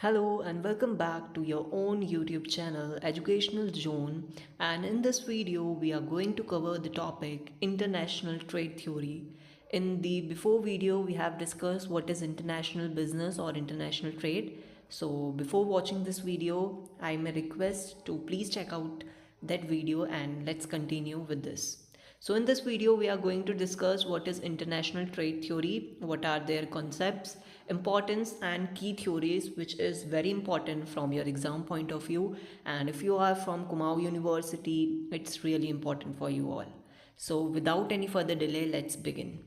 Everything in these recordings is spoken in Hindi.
Hello and welcome back to your own YouTube channel Educational Zone, and in this video we are going to cover the topic international trade theory. In the before video we have discussed what is international business or international trade. So before watching this video I may request to please check out that video and let's continue with this. So in this video, we are going to discuss what is international trade theory, what are their concepts, importance and key theories, which is very important from your exam point of view. And if you are from Kumaon University, it's really important for you all. So without any further delay, let's begin.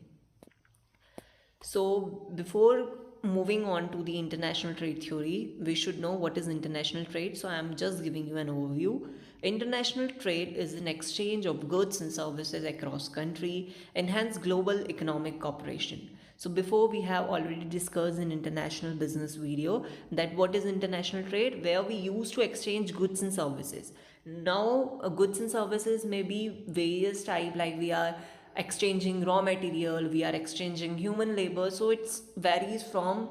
So before moving on to the international trade theory, we should know what is international trade. So I'm just giving you an overview. International trade is an exchange of goods and services across country, enhance global economic cooperation. So before we have already discussed in international business video that what is international trade, where we used to exchange goods and services. Now goods and services may be various type, like we are exchanging raw material, we are exchanging human labor, so it's varies from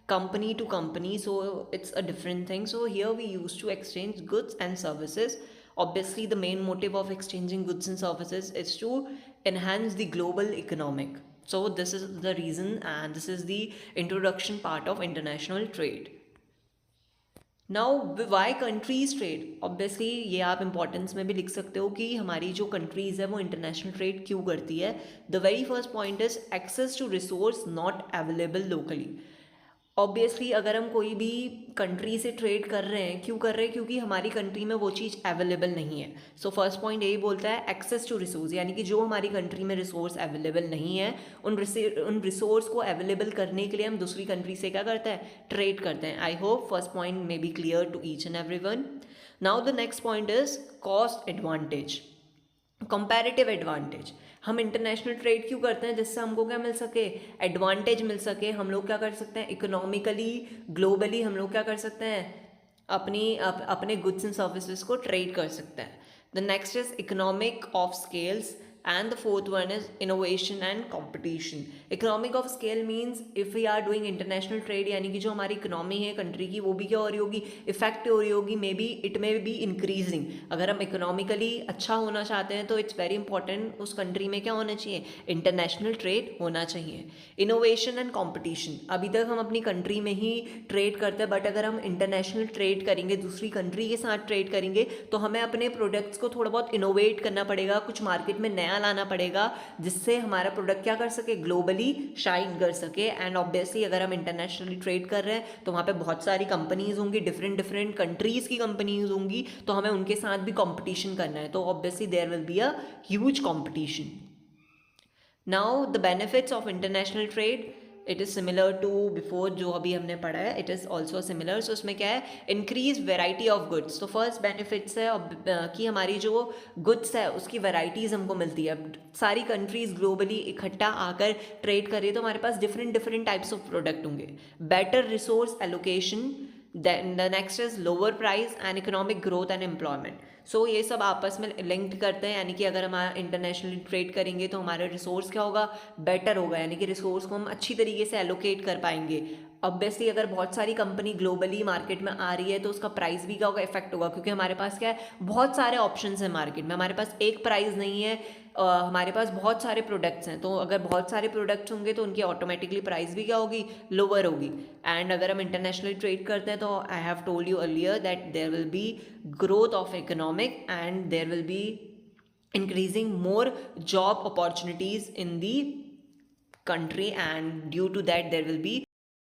company to company, so it's a different thing. So here we used to exchange goods and services. Obviously the main motive of exchanging goods and services is to enhance the global economic. So this is the reason, and this is the introduction part of international trade. Now why countries trade, obviously ये आप इंपॉर्टेंस में भी लिख सकते हो कि हमारी जो कंट्रीज है वो इंटरनेशनल ट्रेड क्यों करती है. The very first point is access to resource not available locally. Obviously अगर हम कोई भी कंट्री से ट्रेड कर रहे हैं, क्यों कर रहे हैं, क्योंकि हमारी कंट्री में वो चीज़ अवेलेबल नहीं है. सो फर्स्ट पॉइंट यही बोलता है एक्सेस टू रिसोर्स, यानी कि जो हमारी कंट्री में रिसोर्स अवेलेबल नहीं है उन रिसोर्स को अवेलेबल करने के लिए हम दूसरी कंट्री से क्या करते हैं, ट्रेड करते हैं. I hope first point may be clear to each and every one. Now the next point is cost advantage, comparative advantage. हम इंटरनेशनल ट्रेड क्यों करते हैं, जिससे हमको क्या मिल सके, एडवांटेज मिल सके. हम लोग क्या कर सकते हैं, इकोनॉमिकली ग्लोबली हम लोग क्या कर सकते हैं, अपने गुड्स एंड सर्विसेज को ट्रेड कर सकते हैं. The next is economic of scales, and the fourth one is innovation and competition. economic of scale means if we are doing international trade, यानी कि जो हमारी इकोनॉमी है कंट्री की वो भी क्या हो रही होगी, इफेक्ट हो रही होगी, may be it may be increasing. अगर हम इकोनॉमिकली अच्छा होना चाहते हैं तो इट्स वेरी इंपॉर्टेंट उस कंट्री में क्या होना चाहिए, इंटरनेशनल ट्रेड होना चाहिए. इनोवेशन एंड कॉम्पिटिशन, अभी तक हम अपनी कंट्री में ही ट्रेड करते हैं, बट अगर हम इंटरनेशनल ट्रेड करेंगे, दूसरी कंट्री के साथ ट्रेड करेंगे, तो हमें अपने प्रोडक्ट्स को थोड़ा बहुत इनोवेट करना पड़ेगा, कुछ मार्केट में नया लाना पड़ेगा, जिससे हमारा प्रोडक्ट क्या कर सके, ग्लोबली शाइन कर सके. एंड ऑब्वियसली अगर हम इंटरनेशनली ट्रेड कर रहे हैं तो वहाँ पे बहुत सारी कंपनीज होंगी, डिफरेंट डिफरेंट कंट्रीज की कंपनीज होंगी, तो हमें उनके साथ भी कंपटीशन करना है. तो obviously there will be a huge competition. Now the benefits of international trade, it is similar to before जो अभी हमने पढ़ा है, it is also similar. So उसमें क्या है, इंक्रीज वेराइटी ऑफ गुड्स. तो फर्स्ट बेनिफिट्स है कि हमारी जो गुड्स है उसकी वेराइटीज़ हमको मिलती है. सारी कंट्रीज ग्लोबली इकट्ठा आकर ट्रेड कर रही है तो हमारे पास different different types of product होंगे. Better resource allocation, then the next is lower price and economic growth and employment. So ये सब आपस में लिंक्ड करते हैं, यानी कि अगर हम इंटरनेशनली ट्रेड करेंगे तो हमारा रिसोर्स क्या होगा, बेटर होगा, यानी कि रिसोर्स को हम अच्छी तरीके से एलोकेट कर पाएंगे. ऑब्वियसली अगर बहुत सारी कंपनी ग्लोबली मार्केट में आ रही है तो उसका प्राइस भी क्या होगा, इफेक्ट होगा, क्योंकि हमारे पास क्या है, बहुत सारे ऑप्शंस हैं मार्केट में, हमारे पास एक प्राइस नहीं है. हमारे पास बहुत सारे प्रोडक्ट्स हैं, तो अगर बहुत सारे प्रोडक्ट्स होंगे तो उनकी ऑटोमेटिकली प्राइस भी क्या होगी, लोअर होगी. एंड अगर हम इंटरनेशनली ट्रेड करते हैं तो I have told you earlier that there will be growth of economic and there will be increasing more job opportunities in the country, and due to that there will be